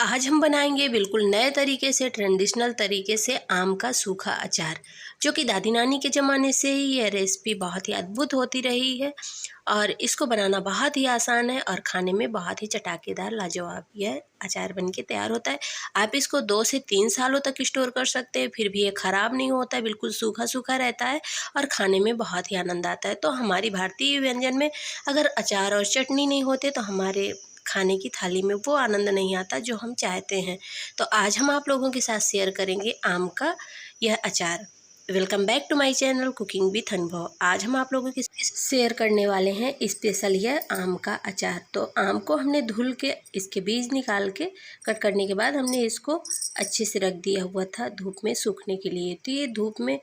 आज हम बनाएंगे बिल्कुल नए तरीके से, ट्रेडिशनल तरीके से आम का सूखा अचार, जो कि दादी नानी के ज़माने से ही ये रेसिपी बहुत ही अद्भुत होती रही है। और इसको बनाना बहुत ही आसान है और खाने में बहुत ही चटाकेदार लाजवाब यह अचार बन के तैयार होता है। आप इसको 2 से 3 सालों तक स्टोर कर सकते हैं, फिर भी ये ख़राब नहीं होता है, बिल्कुल सूखा सूखा रहता है और खाने में बहुत ही आनंद आता है। तो हमारी भारतीय व्यंजन में अगर अचार और चटनी नहीं होते तो हमारे खाने की थाली में वो आनंद नहीं आता जो हम चाहते हैं। तो आज हम आप लोगों के साथ शेयर करेंगे आम का यह अचार। Welcome back to my channel cooking with Anubhav. आज हम आप लोगों के साथ शेयर करने वाले हैं स्पेशल यह आम का अचार। तो आम को हमने धुल के इसके बीज निकाल के कट करने के बाद हमने इसको अच्छे से रख दिया हुआ था धूप में सूखने के लिए। तो ये धूप में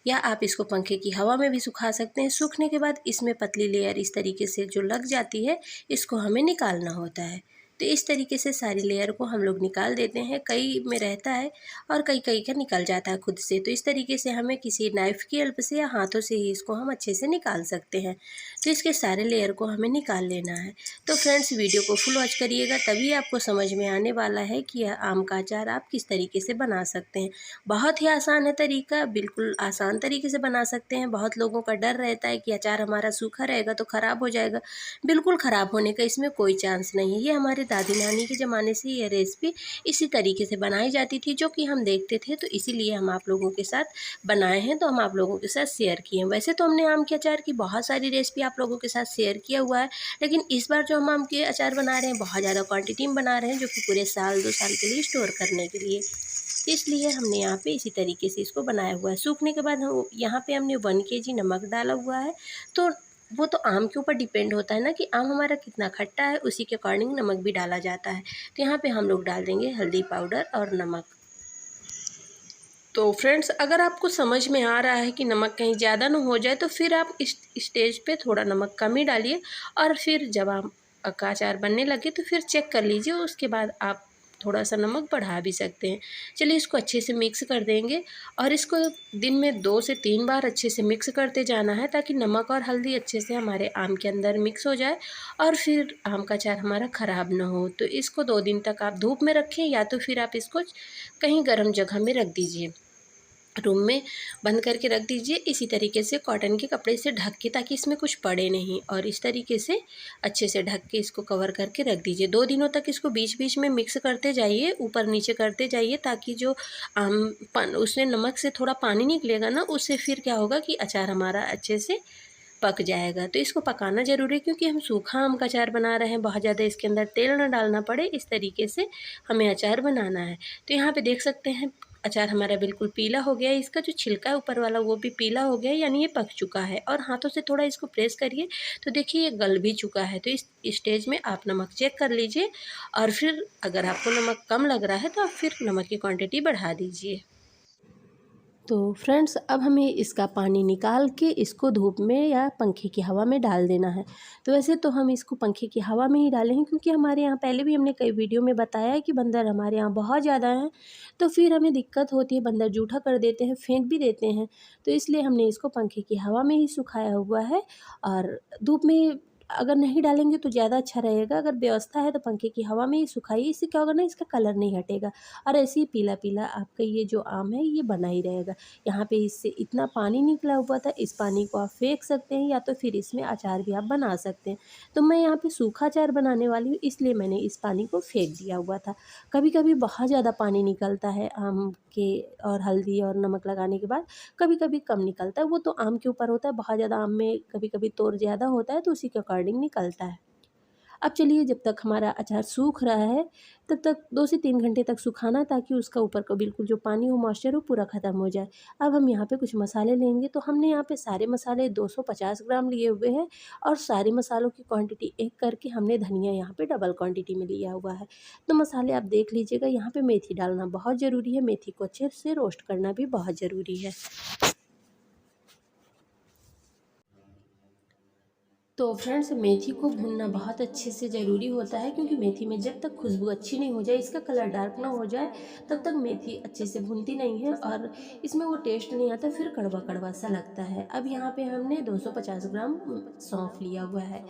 या आप इसको पंखे की हवा में भी सुखा सकते हैं। सूखने के बाद इसमें पतली लेयर इस तरीके से जो लग जाती है, इसको हमें निकालना होता है। तो इस तरीके से सारी लेयर को हम लोग निकाल देते हैं। कई में रहता है और कई कई का निकल जाता है खुद से। तो इस तरीके से हमें किसी नाइफ़ की हेल्प से या हाथों से ही इसको हम अच्छे से निकाल सकते हैं। तो इसके सारे लेयर को हमें निकाल लेना है। तो फ्रेंड्स, वीडियो को फुल वॉच करिएगा, तभी आपको समझ में आने वाला है कि यह आम का अचार आप किस तरीके से बना सकते हैं। बहुत ही आसान है तरीका, बिल्कुल आसान तरीके से बना सकते हैं। बहुत लोगों का डर रहता है कि अचार हमारा सूखा रहेगा तो ख़राब हो जाएगा। बिल्कुल ख़राब होने का इसमें कोई चांस नहीं है। ये हमारे दादी नानी के ज़माने से ये रेसिपी इसी तरीके से बनाई जाती थी, जो कि हम देखते थे, तो इसीलिए हम आप लोगों के साथ बनाए हैं, तो हम आप लोगों के साथ शेयर किए हैं। वैसे तो हमने आम के अचार की बहुत सारी रेसिपी आप लोगों के साथ शेयर किया हुआ है, लेकिन इस बार जो हम आम के अचार बना रहे हैं, बहुत ज़्यादा क्वांटिटी में बना रहे हैं, जो कि पूरे साल 2 साल के लिए स्टोर करने के लिए। इसलिए हमने यहाँ पे इसी तरीके से इसको बनाया हुआ है। सूखने के बाद हम यहाँ पे हमने 1 केजी नमक डाला हुआ है। तो वो तो आम के ऊपर डिपेंड होता है ना कि आम हमारा कितना खट्टा है, उसी के अकॉर्डिंग नमक भी डाला जाता है। तो यहाँ पे हम लोग डाल देंगे हल्दी पाउडर और नमक। तो फ्रेंड्स, अगर आपको समझ में आ रहा है कि नमक कहीं ज़्यादा ना हो जाए, तो फिर आप इस स्टेज पे थोड़ा नमक कम ही डालिए। और फिर जब आप का अचार बनने लगे तो फिर चेक कर लीजिए, उसके बाद आप थोड़ा सा नमक बढ़ा भी सकते हैं। चलिए, इसको अच्छे से मिक्स कर देंगे और इसको दिन में 2 से 3 बार अच्छे से मिक्स करते जाना है, ताकि नमक और हल्दी अच्छे से हमारे आम के अंदर मिक्स हो जाए और फिर आम का अचार हमारा ख़राब ना हो। तो इसको 2 दिन तक आप धूप में रखें, या तो फिर आप इसको कहीं गर्म जगह में रख दीजिए, रूम में बंद करके रख दीजिए। इसी तरीके से कॉटन के कपड़े से ढक के, ताकि इसमें कुछ पड़े नहीं, और इस तरीके से अच्छे से ढक के इसको कवर करके रख दीजिए। 2 दिनों तक इसको बीच बीच में मिक्स करते जाइए, ऊपर नीचे करते जाइए, ताकि जो उसमें नमक से थोड़ा पानी निकलेगा ना, उससे फिर क्या होगा कि अचार हमारा अच्छे से पक जाएगा। तो इसको पकाना ज़रूरी है, क्योंकि हम सूखा आम का अचार बना रहे हैं, बहुत ज़्यादा इसके अंदर तेल ना डालना पड़े, इस तरीके से हमें अचार बनाना है। तो यहाँ पे देख सकते हैं अचार हमारा बिल्कुल पीला हो गया है। इसका जो छिलका है ऊपर वाला, वो भी पीला हो गया है, यानी ये पक चुका है। और हाथों से थोड़ा इसको प्रेस करिए तो देखिए ये गल भी चुका है। तो इस स्टेज में आप नमक चेक कर लीजिए, और फिर अगर आपको नमक कम लग रहा है तो आप फिर नमक की क्वांटिटी बढ़ा दीजिए। तो फ्रेंड्स, अब हमें इसका पानी निकाल के इसको धूप में या पंखे की हवा में डाल देना है। तो वैसे तो हम इसको पंखे की हवा में ही डाले हैं, क्योंकि हमारे यहाँ पहले भी हमने कई वीडियो में बताया है कि बंदर हमारे यहाँ बहुत ज़्यादा हैं, तो फिर हमें दिक्कत होती है, बंदर जूठा कर देते हैं, फेंक भी देते हैं। तो इसलिए हमने इसको पंखे की हवा में ही सुखाया हुआ है। और धूप में अगर नहीं डालेंगे तो ज़्यादा अच्छा रहेगा। अगर व्यवस्था है तो पंखे की हवा में ही सुखाइए। इससे क्या होगा ना, इसका कलर नहीं हटेगा और ऐसे ही पीला पीला आपका ये जो आम है ये बना ही रहेगा। यहाँ पे इससे इतना पानी निकला हुआ था, इस पानी को आप फेंक सकते हैं, या तो फिर इसमें अचार भी आप बना सकते हैं। तो मैं यहाँ पे सूखा अचार बनाने वाली हूँ, इसलिए मैंने इस पानी को फेंक दिया हुआ था। कभी कभी बहुत ज़्यादा पानी निकलता है आम के, और हल्दी और नमक लगाने के बाद कभी कभी कम निकलता है। वो तो आम के ऊपर होता है, बहुत ज़्यादा आम में कभी कभी तोड़ ज़्यादा होता है, तो उसी के अकॉर्डिंग निकलता है। अब चलिए, जब तक हमारा अचार सूख रहा है तब तक 2 से 3 घंटे तक सुखाना, ताकि उसका ऊपर का बिल्कुल जो पानी हो, मॉइस्चर हो, पूरा ख़त्म हो जाए। अब हम यहाँ पे कुछ मसाले लेंगे। तो हमने यहाँ पे सारे मसाले 250 ग्राम लिए हुए हैं, और सारे मसालों की क्वांटिटी एक करके हमने धनिया यहाँ पे डबल क्वांटिटी में लिया हुआ है। तो मसाले आप देख लीजिएगा। यहाँ पे मेथी डालना बहुत ज़रूरी है, मेथी को अच्छे से रोस्ट करना भी बहुत ज़रूरी है। तो फ्रेंड्स, मेथी को भूनना बहुत अच्छे से ज़रूरी होता है, क्योंकि मेथी में जब तक खुशबू अच्छी नहीं हो जाए, इसका कलर डार्क ना हो जाए, तब तक मेथी अच्छे से भूनती नहीं है और इसमें वो टेस्ट नहीं आता, फिर कड़वा कड़वा सा लगता है। अब यहाँ पे हमने 250 ग्राम सौंफ लिया हुआ है।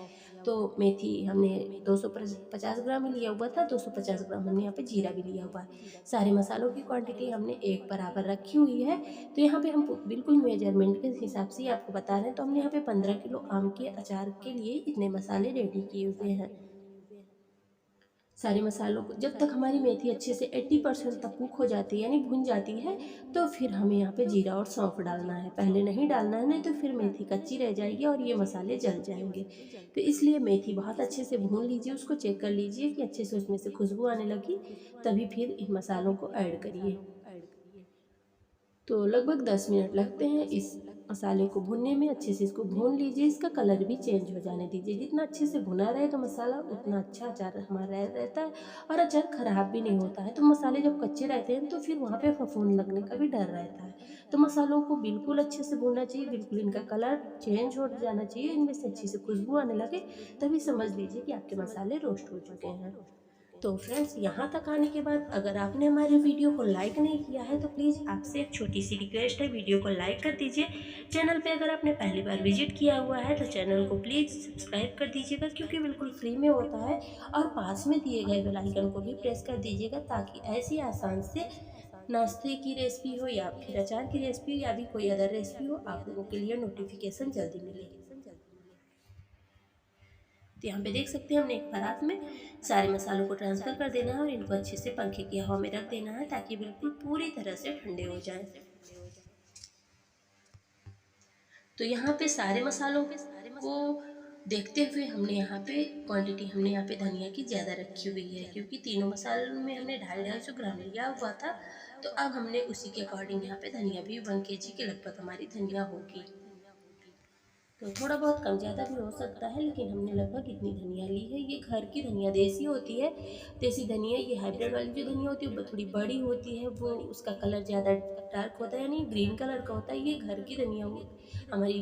तो मेथी हमने 250 ग्राम ही लिया हुआ था, 250 ग्राम हमने यहाँ पे जीरा भी लिया हुआ है। सारे मसालों की क्वांटिटी हमने एक बराबर रखी हुई है। तो यहाँ पे हम बिल्कुल मेजरमेंट के हिसाब से ही आपको बता रहे हैं। तो हमने यहाँ पे 15 किलो आम के अचार के लिए इतने मसाले रेडी किए हुए हैं। सारे मसालों को जब तक हमारी मेथी अच्छे से 80% तक कुक हो जाती है, यानी भुन जाती है, तो फिर हमें यहाँ पे जीरा और सौंफ डालना है। पहले नहीं डालना है, नहीं तो फिर मेथी कच्ची रह जाएगी और ये मसाले जल जाएंगे। तो इसलिए मेथी बहुत अच्छे से भून लीजिए, उसको चेक कर लीजिए कि अच्छे से उसमें से खुशबू आने लगी, तभी फिर इन मसालों को ऐड करिए। तो लगभग 10 मिनट लगते हैं इस मसाले को भूनने में। अच्छे से इसको भून लीजिए, इसका कलर भी चेंज हो जाने दीजिए। जितना अच्छे से भुना रहेगा मसाला, उतना अच्छा अचार हमारा रहता है और अचार खराब भी नहीं होता है। तो मसाले जब कच्चे रहते हैं तो फिर वहाँ पे फफूंद लगने का भी डर रहता है। तो मसालों को बिल्कुल अच्छे से भूनना चाहिए, बिल्कुल इनका कलर चेंज हो जाना चाहिए, इनमें से अच्छी से खुशबू आने लगे, तभी समझ लीजिए कि आपके मसाले रोस्ट हो चुके हैं। तो फ्रेंड्स, यहाँ तक आने के बाद अगर आपने हमारे वीडियो को लाइक नहीं किया है तो प्लीज़ आपसे एक छोटी सी रिक्वेस्ट है, वीडियो को लाइक कर दीजिए। चैनल पे अगर आपने पहली बार विजिट किया हुआ है तो चैनल को प्लीज़ सब्सक्राइब कर दीजिएगा, क्योंकि बिल्कुल फ्री में होता है। और पास में दिए गए बेल आइकन को भी प्रेस कर दीजिएगा, ताकि ऐसी आसान से नाश्ते की रेसिपी हो या फिर अचार की रेसिपी हो या भी कोई अदर रेसिपी हो, आप लोगों के लिए नोटिफिकेशन जल्दी मिले। तो यहाँ पे देख सकते हैं हमने एक परात में सारे मसालों को ट्रांसफ़र कर देना है और इनको अच्छे से पंखे की हवा में रख देना है, ताकि बिल्कुल पूरी तरह से ठंडे हो जाएं। तो यहाँ पे सारे मसालों को देखते हुए हमने यहाँ पे क्वांटिटी हमने यहाँ पे धनिया की ज़्यादा रखी हुई है, क्योंकि तीनों मसालों में हमने 250-250 ग्राम लिया हुआ था। तो अब हमने उसी के अकॉर्डिंग यहाँ पे धनिया भी 1 kg के लगभग हमारी धनिया होगी। तो थोड़ा बहुत कम ज़्यादा भी हो सकता है, लेकिन हमने लगभग इतनी धनिया ली है। ये घर की धनिया देसी होती है। देसी धनिया, ये हाइब्रिड वाली जो धनिया होती है वो थोड़ी बड़ी होती है, वो उसका कलर ज़्यादा डार्क होता है, यानी ग्रीन कलर का होता है। ये घर की धनिया हमारी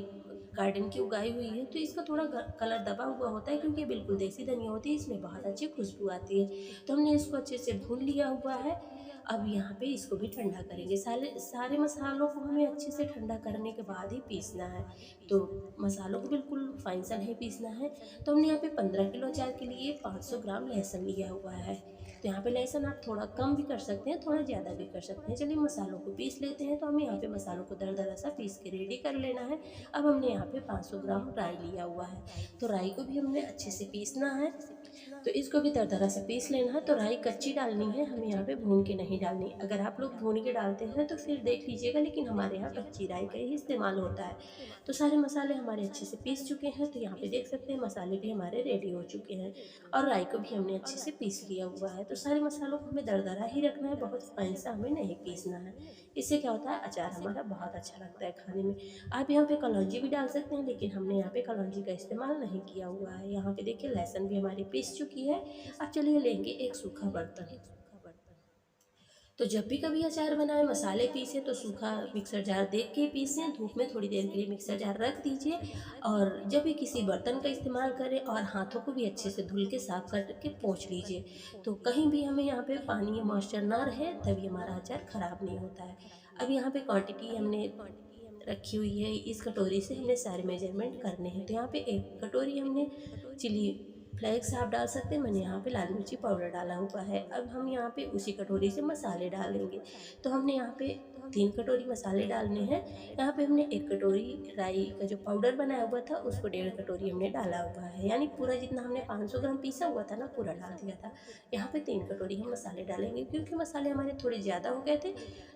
गार्डन की उगाई हुई है, तो इसका थोड़ा कलर दबा हुआ होता है, क्योंकि ये बिल्कुल देसी धनिया होती है, इसमें बहुत अच्छी खुशबू आती है। तो हमने इसको अच्छे से भून लिया हुआ है। अब यहाँ पे इसको भी ठंडा करेंगे। सारे सारे मसालों को हमें अच्छे से ठंडा करने के बाद ही पीसना है। तो मसालों को बिल्कुल फाइन सा नहीं पीसना है। तो हमने यहाँ पे 15 किलो अचार के लिए 500 ग्राम लहसुन लिया हुआ है। तो यहाँ पे लहसुन आप थोड़ा कम भी कर सकते हैं, थोड़ा ज़्यादा भी कर सकते हैं। चलिए मसालों को पीस लेते हैं। तो हमें यहाँ पे मसालों को दरदरा सा पीस के रेडी कर लेना है। अब हमने यहाँ पे 500 ग्राम राई लिया हुआ है, तो राई को भी हमने अच्छे से पीसना है। तो इसको भी दरदरा से पीस लेना है। तो राई कच्ची डालनी है, हमें यहाँ पे भून के नहीं डालनी। अगर आप लोग भून के डालते हैं तो फिर देख लीजिएगा, लेकिन हमारे यहाँ कच्ची राई का ही इस्तेमाल होता है। तो सारे मसाले हमारे अच्छे से पीस चुके हैं। तो यहाँ पे देख सकते हैं मसाले भी हमारे रेडी हो चुके हैं और राई को भी हमने अच्छे से पीस लिया हुआ है। तो सारे मसालों को हमें दरदरा ही रखना है, बहुत फाइन सा हमें नहीं पीसना है। इससे क्या होता है, अचार हमारा बहुत अच्छा लगता है खाने में। आप यहाँ पे कलौंजी भी डाल सकते हैं, लेकिन हमने यहाँ पे कलौंजी का इस्तेमाल नहीं किया हुआ है। यहाँ पे देखिए लहसुन भी हमारी पीस चुकी है। अब चलिए लेंगे एक सूखा बर्तन। तो जब भी कभी अचार बनाए, मसाले पीसे, तो सूखा मिक्सर जार देख के पीसें। धूप में थोड़ी देर के लिए मिक्सर जार रख दीजिए। और जब भी किसी बर्तन का इस्तेमाल करें, और हाथों को भी अच्छे से धुल के साफ करके पोंछ लीजिए। तो कहीं भी हमें यहाँ पे पानी या मॉइस्चर ना रहे, तभी हमारा अचार ख़राब नहीं होता है। अब यहाँ पे क्वांटिटी हमने रखी हुई है, इस कटोरी से हमें सारे मेजरमेंट करने हैं। तो यहाँ पे एक कटोरी हमने चिली फ्लेक्स आप डाल सकते हैं, मैंने यहाँ पे लाल मिर्ची पाउडर डाला हुआ है। अब हम यहाँ पे उसी कटोरी से मसाले डालेंगे। तो हमने यहाँ पे 3 कटोरी मसाले डालने हैं। यहाँ पे हमने 1 कटोरी राई का जो पाउडर बनाया हुआ था उसको 1.5 कटोरी हमने डाला हुआ है, यानी पूरा जितना हमने 500 ग्राम पीसा हुआ था ना, पूरा डाल दिया था। यहाँ पे 3 कटोरी हम मसाले डालेंगे, क्योंकि मसाले हमारे थोड़े ज़्यादा हो गए थे,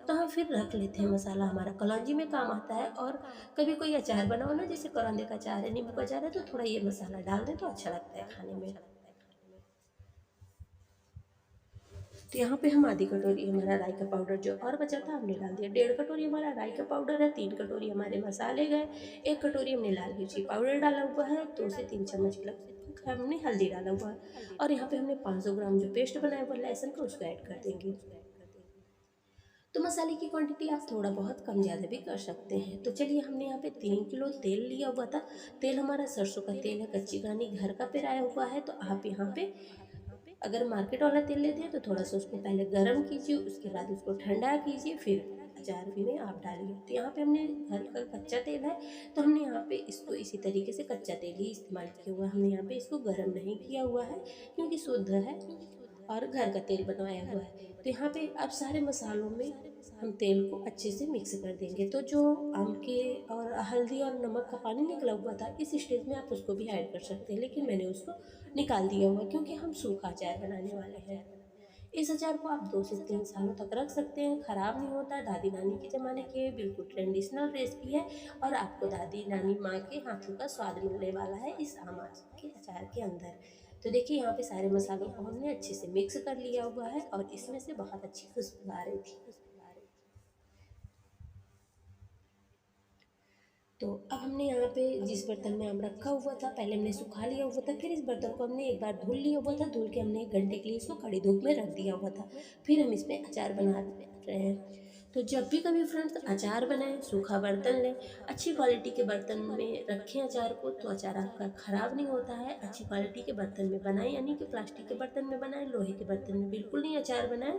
तो हम फिर रख लेते हैं। मसाला हमारा कलौंजी में काम आता है, और कभी कोई अचार बनाओ ना, जैसे करौंदे का अचार है, नींबू का अचार है, तो थोड़ा ये मसाला डाल दें तो अच्छा लगता है खाने में। तो यहाँ पे हम आधी कटोरी हमारा राई का पाउडर जो और बचा था हमने डाल दिया। 1.5 कटोरी हमारा राई का पाउडर है, 3 कटोरी हमारे मसाले गए, 1 कटोरी हमने लाल मिर्ची पाउडर डाला हुआ है, 2 से 3 चम्मच लगभग हमने हल्दी डाला हुआ है। और यहाँ पे हमने 500 ग्राम जो पेस्ट बनाया हुआ लहसुन का, उसको ऐड कर देंगे। तो मसाले की क्वांटिटी आप थोड़ा बहुत कम ज़्यादा भी कर सकते हैं। तो चलिए, हमने यहाँ पे 3 किलो तेल लिया हुआ था। तेल हमारा सरसों का तेल है, कच्ची घानी घर का पेराया हुआ है। तो आप यहाँ पे अगर मार्केट वाला तेल लेते हैं तो थोड़ा सा उसको पहले गर्म कीजिए, उसके बाद उसको ठंडा कीजिए, फिर अचार में आप डालिए। तो यहाँ पे हमने घर का कच्चा तेल है, तो हमने यहाँ पे इसको इसी तरीके से कच्चा तेल ही इस्तेमाल किया हुआ है। हमने यहाँ पे इसको गर्म नहीं किया हुआ है क्योंकि शुद्ध है और घर का तेल बनवाया हुआ है। तो यहाँ पे अब सारे मसालों में हम तेल को अच्छे से मिक्स कर देंगे। तो जो आम के और हल्दी और नमक का पानी निकला हुआ था, इस स्टेज में आप उसको भी ऐड कर सकते हैं, लेकिन मैंने उसको निकाल दिया हुआ क्योंकि हम सूखा अचार बनाने वाले हैं। इस अचार को आप 2 से 3 सालों तक रख सकते हैं, ख़राब नहीं होता। दादी नानी के ज़माने के बिल्कुल ट्रेडिशनल रेसिपी है और आपको दादी नानी माँ के हाथों का स्वाद मिलने वाला है इस आम के अचार के अंदर। तो देखिए यहाँ पे सारे मसालों को हमने अच्छे से मिक्स कर लिया हुआ है और इसमें से बहुत अच्छी खुशबू आ रही थी। तो अब हमने यहाँ पे जिस बर्तन में आम रखा हुआ था, पहले हमने सुखा लिया हुआ था, फिर इस बर्तन को हमने एक बार धुल लिया हुआ था। धुल के हमने 1 घंटे के लिए इसको कड़ी धूप में रख दिया हुआ था। फिर हम इसमें अचार बना रहे हैं। तो जब भी कभी फ्रेंड्स अचार बनाएं, सूखा बर्तन लें, अच्छी क्वालिटी के बर्तन में रखें अचार को, तो अचार आपका ख़राब नहीं होता है। अच्छी क्वालिटी के बर्तन में बनाएं, यानी कि प्लास्टिक के बर्तन में बनाएं, लोहे के बर्तन में बिल्कुल नहीं अचार बनाएं,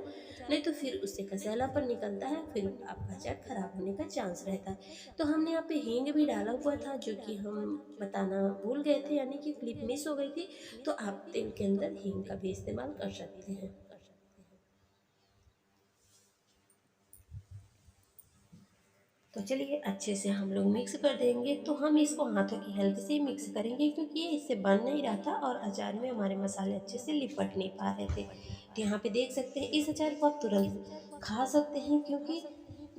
नहीं तो फिर उससे कसैलापन निकलता है, फिर आपका अचार ख़राब होने का चांस रहता है। तो हमने यहाँ पे हींग भी डाला हुआ था, जो कि हम बताना भूल गए थे, यानी कि क्लिप मिस हो गई थी। तो आप तेल के अंदर हींग का भी इस्तेमाल कर सकते हैं। तो चलिए अच्छे से हम लोग मिक्स कर देंगे। तो हम इसको हाथों की हेल्प से ही मिक्स करेंगे क्योंकि ये इससे बन नहीं रहा था और अचार में हमारे मसाले अच्छे से लिपट नहीं पा रहे थे। तो यहाँ पे देख सकते हैं इस अचार को आप तुरंत खा सकते हैं क्योंकि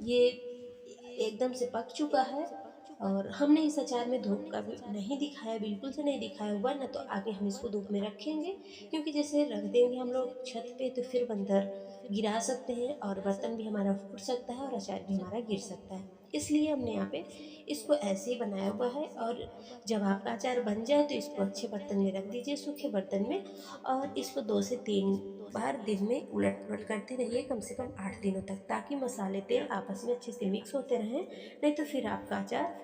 ये एकदम से पक चुका है। और हमने इस अचार में धूप का भी नहीं दिखाया, बिल्कुल से नहीं दिखाया हुआ ना, तो आगे हम इसको धूप में रखेंगे क्योंकि जैसे रख देंगे हम लोग छत पे तो फिर बंदर गिरा सकते हैं और बर्तन भी हमारा फूट सकता है और अचार भी हमारा गिर सकता है। इसलिए हमने यहाँ पे इसको ऐसे ही बनाया हुआ है। और जब आपका अचार बन जाए तो इसको अच्छे बर्तन में रख दीजिए, सूखे बर्तन में, और इसको 2 से 3 बार दिन में उलट पलट करते रहिए, कम से कम 8 दिनों तक, ताकि मसाले तेल आपस में अच्छे से मिक्स होते रहें। नहीं तो फिर आपका अचार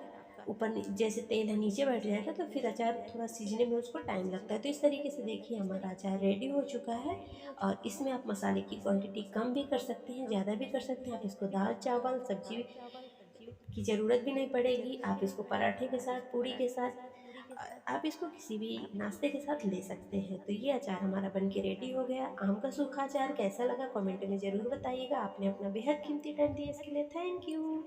ऊपर जैसे तेल है नीचे बैठ जाएगा, तो फिर अचार थोड़ा सीजने में उसको टाइम लगता है। तो इस तरीके से देखिए हमारा अचार रेडी हो चुका है। और इसमें आप मसाले की क्वांटिटी कम भी कर सकते हैं, ज़्यादा भी कर सकते हैं। आप इसको दाल चावल सब्जी की ज़रूरत भी नहीं पड़ेगी। आप इसको पराठे के साथ, पूड़ी के साथ, आप इसको किसी भी नाश्ते के साथ ले सकते हैं। तो ये अचार हमारा बन के रेडी हो गया। आम का सूखा अचार कैसा लगा कमेंट में ज़रूर बताइएगा। आपने अपना बेहद कीमती टाइम दिया, इसके लिए थैंक यू।